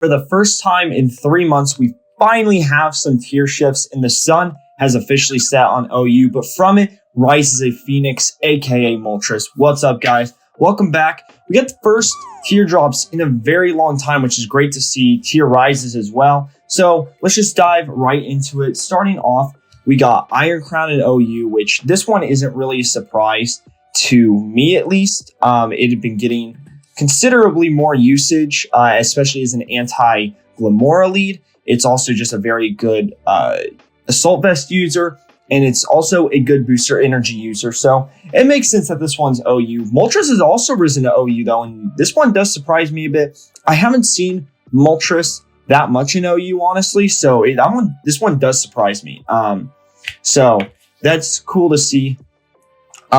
For the first time in 3 months, we finally have some tier shifts, and the sun has officially set on OU, but from it rises a phoenix, aka Moltres. What's up, guys? Welcome back. We got the first tier drops in a very long time, which is great to see. Tier rises as well. So let's just dive right into it. Starting off, we got Iron Crown and OU, which this one isn't really a surprise to me, at least. It had been getting considerably more usage, especially as an anti-Glamora lead. It's also just a very good Assault Vest user, and it's also a good booster energy user. So it makes sense that this one's OU. Moltres has also risen to OU, though, and this one does surprise me a bit. I haven't seen Moltres that much in OU, honestly, so this one does surprise me. So that's cool to see.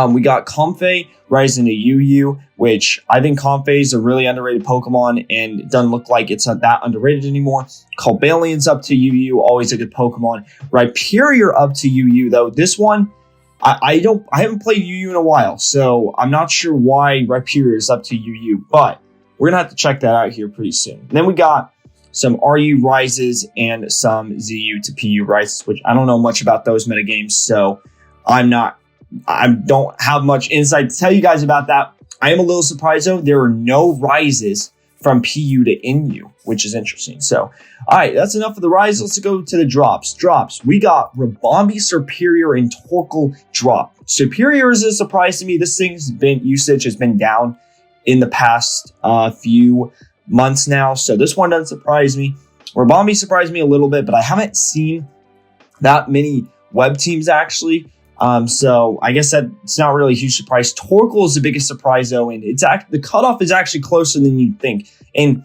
We got Comfey rising to UU, which I think Comfey is a really underrated Pokemon, and it doesn't look like it's not that underrated anymore. Cobalian's up to UU, always a good Pokemon. Rhyperior up to UU, though. This one, I haven't played UU in a while, so I'm not sure why Rhyperior is up to UU, but we're gonna have to check that out here pretty soon. And then we got some RU rises and some ZU to PU rises, which I don't know much about those metagames, so I don't have much insight to tell you guys about that. I am a little surprised, though. There are no rises from PU to NU, which is interesting. So, all right, that's enough of the rise. Let's go to the drops. We got Ribombee, Serperior, and Torkoal drop. Serperior is a surprise to me. This usage has been down in the past few months now, so this one doesn't surprise me. Ribombee surprised me a little bit, but I haven't seen that many web teams actually. So I guess that it's not really a huge surprise. Torkoal is the biggest surprise, though, and the cutoff is actually closer than you'd think. And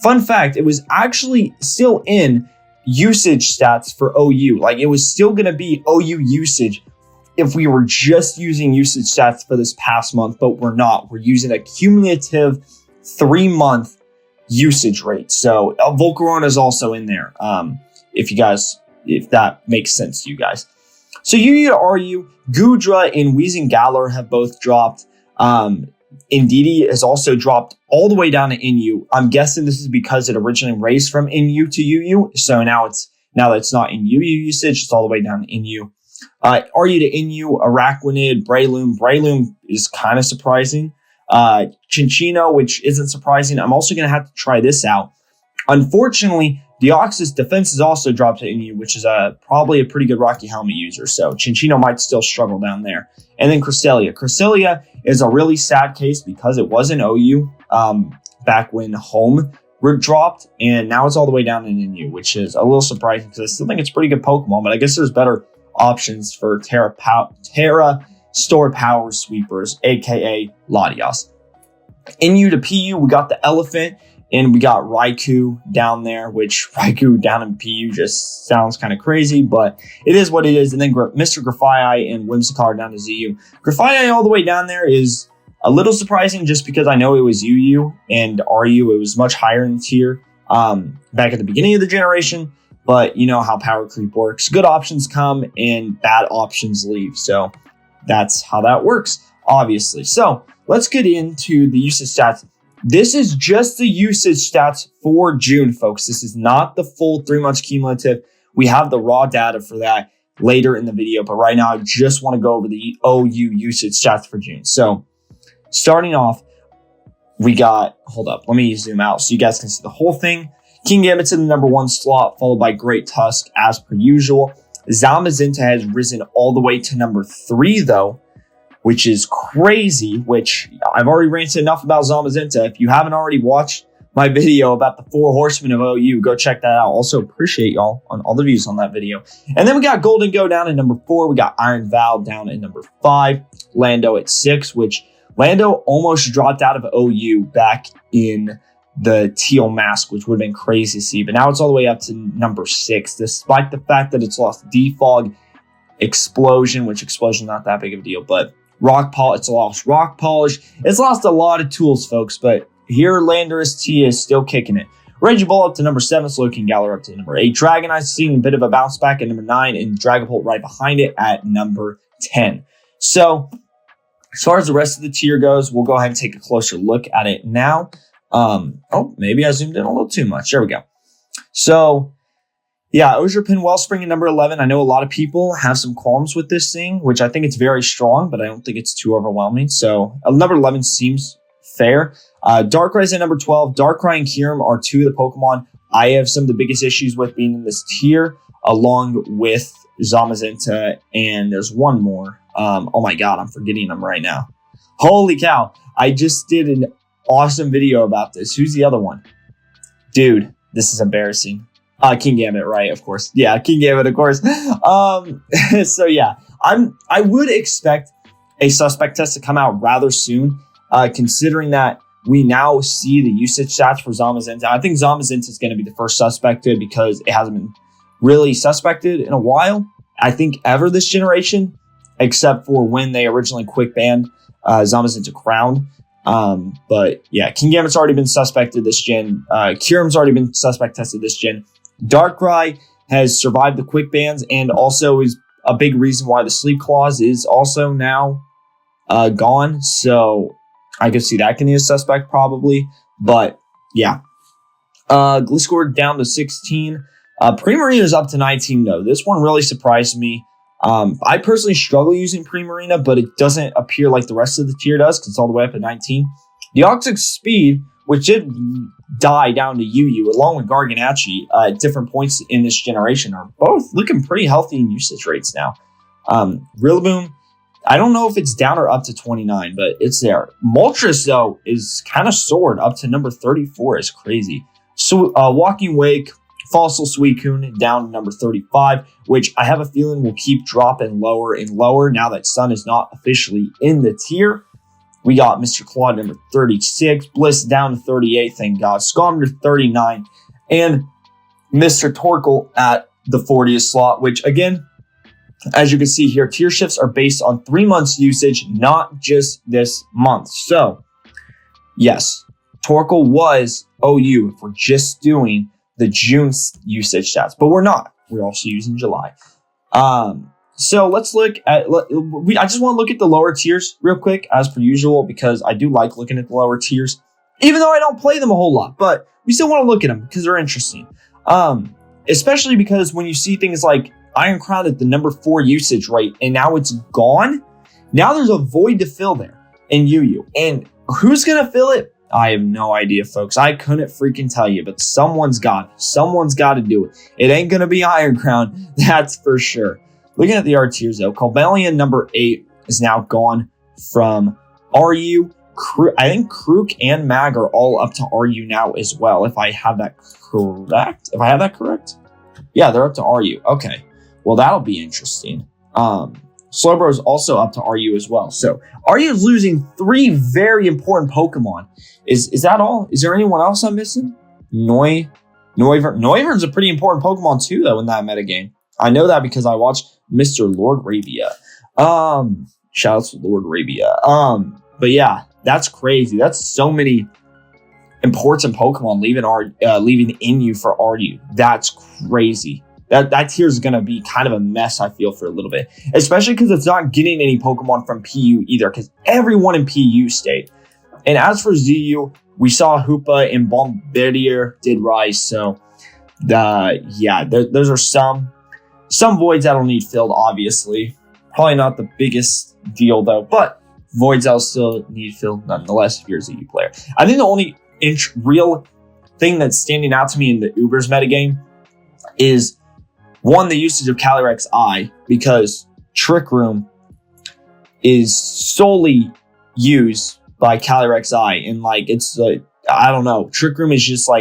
fun fact, it was actually still in usage stats for OU. Like, it was still going to be OU usage if we were just using usage stats for this past month, but we're not. We're using a cumulative 3-month usage rate. So Volcarona is also in there. If that makes sense to you guys. So UU to RU, Goodra and Weezing Galar have both dropped. Indeedee has also dropped all the way down to NU. I'm guessing this is because it originally raised from NU to UU. So now that it's not in UU usage, it's all the way down to NU. RU to NU, Araquanid, Breloom. Breloom is kind of surprising. Chinchino, which isn't surprising. I'm also going to have to try this out. Unfortunately, Deoxys defense has also dropped to NU, which is probably a pretty good Rocky Helmet user. So Chinchino might still struggle down there. And then Cresselia. Cresselia is a really sad case because it was an OU back when Home dropped, and now it's all the way down in NU, which is a little surprising because I still think it's a pretty good Pokemon, but I guess there's better options for Terra Stored Power Sweepers, aka Latias. NU to PU, we got the Elephant. And we got Raikou down there, which Raikou down in PU just sounds kind of crazy, but it is what it is. And then Mr. Grafaiai and Whimsicott down to ZU. Grafaiai all the way down there is a little surprising just because I know it was UU and RU. It was much higher in the tier back at the beginning of the generation, but you know how power creep works. Good options come and bad options leave. So that's how that works, obviously. So let's get into the usage stats. This is just the usage stats for June, folks. This is not the full 3 months cumulative. We have the raw data for that later in the video, but right now I just want to go over the OU usage stats for June. So starting off, we got, hold up, let me zoom out so you guys can see the whole thing. Kingambit's in the #1 slot, followed by Great Tusk as per usual. Zamazenta has risen all the way to #3 though, which is crazy, which I've already ranted enough about Zamazenta. If you haven't already watched my video about the 4 horsemen of OU, go check that out. Also appreciate y'all on all the views on that video. And then we got Golden Go down at #4. We got Iron Val down at #5. Lando at 6, which Lando almost dropped out of OU back in the Teal Mask, which would have been crazy to see. But now it's all the way up to #6, despite the fact that it's lost Defog, Explosion, which Explosion not that big of a deal, but it's lost Rock Polish. It's lost a lot of tools, folks, but here Landorus T is still kicking it. Regibull up to #7, Slowking Galar up to #8. Dragonite's seeing a bit of a bounce back at #9, and Dragapult right behind it at #10. So, as far as the rest of the tier goes, we'll go ahead and take a closer look at it now. Maybe I zoomed in a little too much. There we go. So, yeah, Ozerpin Wellspring at number 11. I know a lot of people have some qualms with this thing, which I think it's very strong, but I don't think it's too overwhelming. So, number 11 seems fair. Darkrai's at number 12. Darkrai and Kyurem are two of the Pokemon I have some of the biggest issues with being in this tier, along with Zamazenta, and there's one more. Oh my god, I'm forgetting them right now. Holy cow, I just did an awesome video about this. Who's the other one? Dude, this is embarrassing. Kingambit, right? Of course. Yeah, Kingambit, of course. So yeah, I would expect a suspect test to come out rather soon, considering that we now see the usage stats for Zamazenta. I think Zamazenta is going to be the first suspected because it hasn't been really suspected in a while. I think ever this generation, except for when they originally quick banned Zamazenta Crown. But yeah, Kingambit's already been suspected this gen. Kyurem's already been suspect tested this gen. Darkrai has survived the quick bans and also is a big reason why the sleep clause is also now gone. So I could see that can be a suspect probably. But yeah. Gliscor down to 16. Primarina is up to 19 though. This one really surprised me. I personally struggle using Primarina, but it doesn't appear like the rest of the tier does because it's all the way up at 19. Deoxys Speed, which did die down to UU, along with Garganacci at different points in this generation, are both looking pretty healthy in usage rates now. Rillaboom, I don't know if it's down or up to 29, but it's there. Moltres, though, is kind of soared up to number 34. Is crazy. So, Walking Wake, Fossil Suicune down to number 35, which I have a feeling will keep dropping lower and lower now that Sun is not officially in the tier. We got Mr. Claude number 36, Bliss down to 38, thank God, Skarmory 39, and Mr. Torkoal at the 40th slot, which again, as you can see here, tier shifts are based on 3 months usage, not just this month. So, yes, Torkoal was OU if we're just doing the June usage stats, but we're not. We're also using July. So let's look at, I just want to look at the lower tiers real quick as per usual, because I do like looking at the lower tiers, even though I don't play them a whole lot, but we still want to look at them because they're interesting. Especially because when you see things like Iron Crown at the number 4 usage rate and now it's gone, now there's a void to fill there in UU. And who's going to fill it? I have no idea, folks. I couldn't freaking tell you, but someone's got it. Someone's got to do it. It ain't going to be Iron Crown, that's for sure. Looking at the R tiers, though, Cobalion number 8 is now gone from RU. I think Krook and Mag are all up to RU now as well, if I have that correct. Yeah, they're up to RU. Okay. Well, that'll be interesting. Slowbro is also up to RU as well. So RU is losing 3 very important Pokemon. Is that all? Is there anyone else I'm missing? Noivern. Noivern's a pretty important Pokemon too, though, in that metagame. I know that because I watched Mr. Lord Rabia. Shout out to Lord Rabia. But yeah, that's crazy. That's so many important Pokemon leaving in you for RU. That's crazy. That tier is going to be kind of a mess, I feel, for a little bit. Especially because it's not getting any Pokemon from PU either, because everyone in PU stayed. And as for ZU, we saw Hoopa and Bombardier did rise. So, those are some voids that'll need filled, obviously. Probably not the biggest deal, though, but voids that'll still need filled nonetheless if you're a ZU player. I think the only real thing that's standing out to me in the Ubers metagame is, one, the usage of Calyrex Eye, because Trick Room is solely used by Calyrex Eye. And it's like, I don't know, Trick Room is just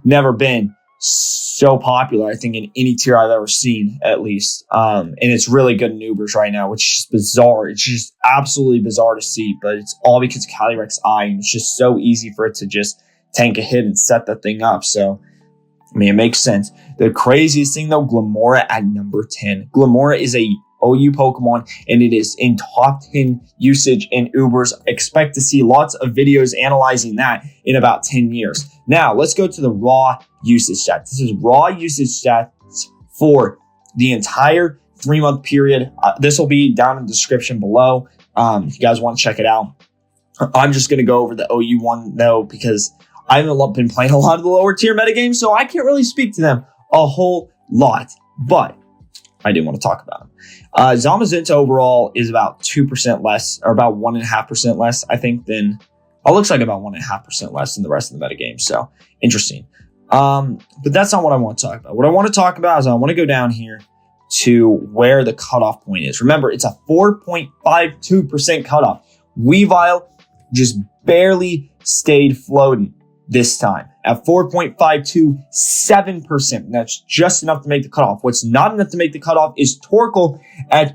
never been so popular, I think, in any tier I've ever seen, at least. And it's really good in Ubers right now, which is bizarre. It's just absolutely bizarre to see, but it's all because of Calyrex Eye, and it's just so easy for it to just tank a hit and set the thing up. So, I mean, it makes sense. The craziest thing, though, Glamora at number 10. Glamora is a OU Pokemon, and it is in top 10 usage in Ubers. Expect to see lots of videos analyzing that in about 10 years. Now, let's go to the raw usage stats. This is raw usage stats for the entire 3-month period. This will be down in the description below if you guys want to check it out. I'm just going to go over the OU one, though, because I haven't been playing a lot of the lower tier metagames, so I can't really speak to them a whole lot, but I did want to talk about them. Zamazenta overall is about 2% less, or about 1.5% less, I think, than, it looks like about 1.5% less than the rest of the metagame, so interesting. But that's not what I want to talk about. What I want to talk about is I want to go down here to where the cutoff point is. Remember, it's a 4.52% cutoff. Weavile just barely stayed floating this time at 4.527%. That's just enough to make the cutoff. What's not enough to make the cutoff is Torkoal at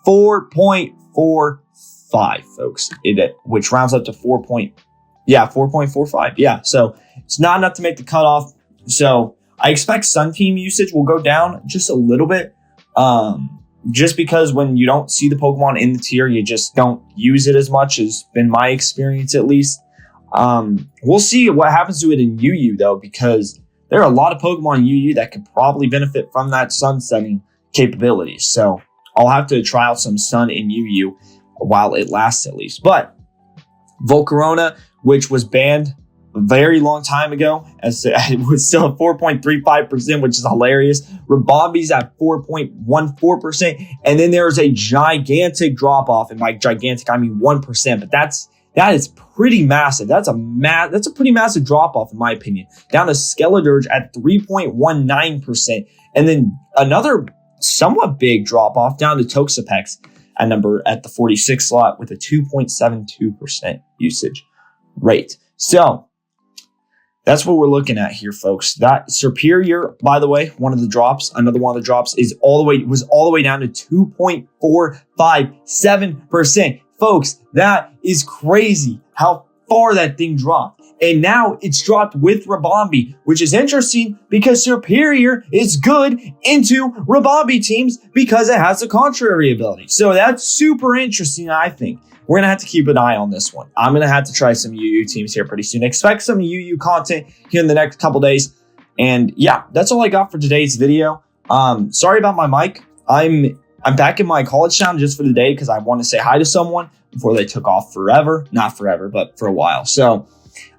4.45, folks, which rounds up to 4.45. Yeah, so it's not enough to make the cutoff. So I expect Sun Team usage will go down just a little bit. Just because when you don't see the Pokemon in the tier, you just don't use it as much, has been my experience at least. We'll see what happens to it in UU though, because there are a lot of Pokemon in UU that could probably benefit from that sun setting capability. So I'll have to try out some sun in UU while it lasts at least. But Volcarona, which was banned a very long time ago, as it was still at 4.35%, which is hilarious. Ribombee's at 4.14%, and then there's a gigantic drop off, and by gigantic I mean 1%, but that is pretty massive. That's a pretty massive drop off in my opinion. Down to Skeledirge at 3.19%, and then another somewhat big drop off down to Toxapex at the 46 slot with a 2.72% usage rate. So that's what we're looking at here, folks. That Serperior, by the way, another one of the drops was all the way down to 2.457%. Folks, that is crazy how far that thing dropped. And now it's dropped with Ribombee, which is interesting because Serperior is good into Ribombee teams because it has a contrary ability. So that's super interesting, I think. We're going to have to keep an eye on this one. I'm going to have to try some UU teams here pretty soon. Expect some UU content here in the next couple days. And yeah, that's all I got for today's video. Sorry about my mic. I'm back in my college town just for the day because I want to say hi to someone before they took off forever. Not forever, but for a while. So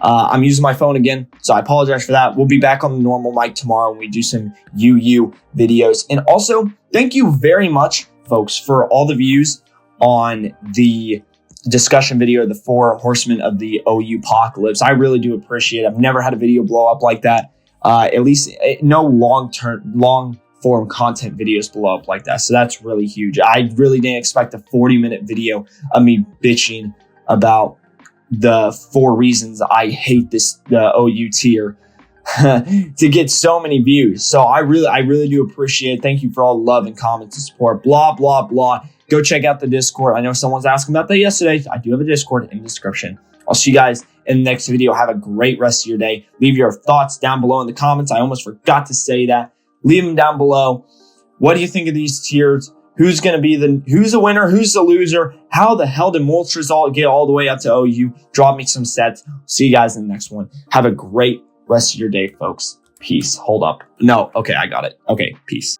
I'm using my phone again, so I apologize for that. We'll be back on the normal mic tomorrow when we do some UU videos. And also, thank you very much, folks, for all the views on the discussion video of the 4 horsemen of the OU apocalypse. I really do appreciate it. I've never had a video blow up like that. At least no long form content videos blow up like that. So that's really huge. I really didn't expect a 40-minute video of me bitching about the 4 reasons I hate the OU tier to get so many views. So I really do appreciate it. Thank you for all the love and comments and support. Blah, blah, blah. Go check out the Discord. I know someone's asking about that yesterday. I do have a Discord in the description. I'll see you guys in the next video. Have a great rest of your day. Leave your thoughts down below in the comments. I almost forgot to say that. Leave them down below. What do you think of these tiers? Who's the winner? Who's the loser? How the hell did Moltres get all the way up to OU? Drop me some sets. See you guys in the next one. Have a great rest of your day, folks. Peace. Hold up. No. Okay, I got it. Okay, peace.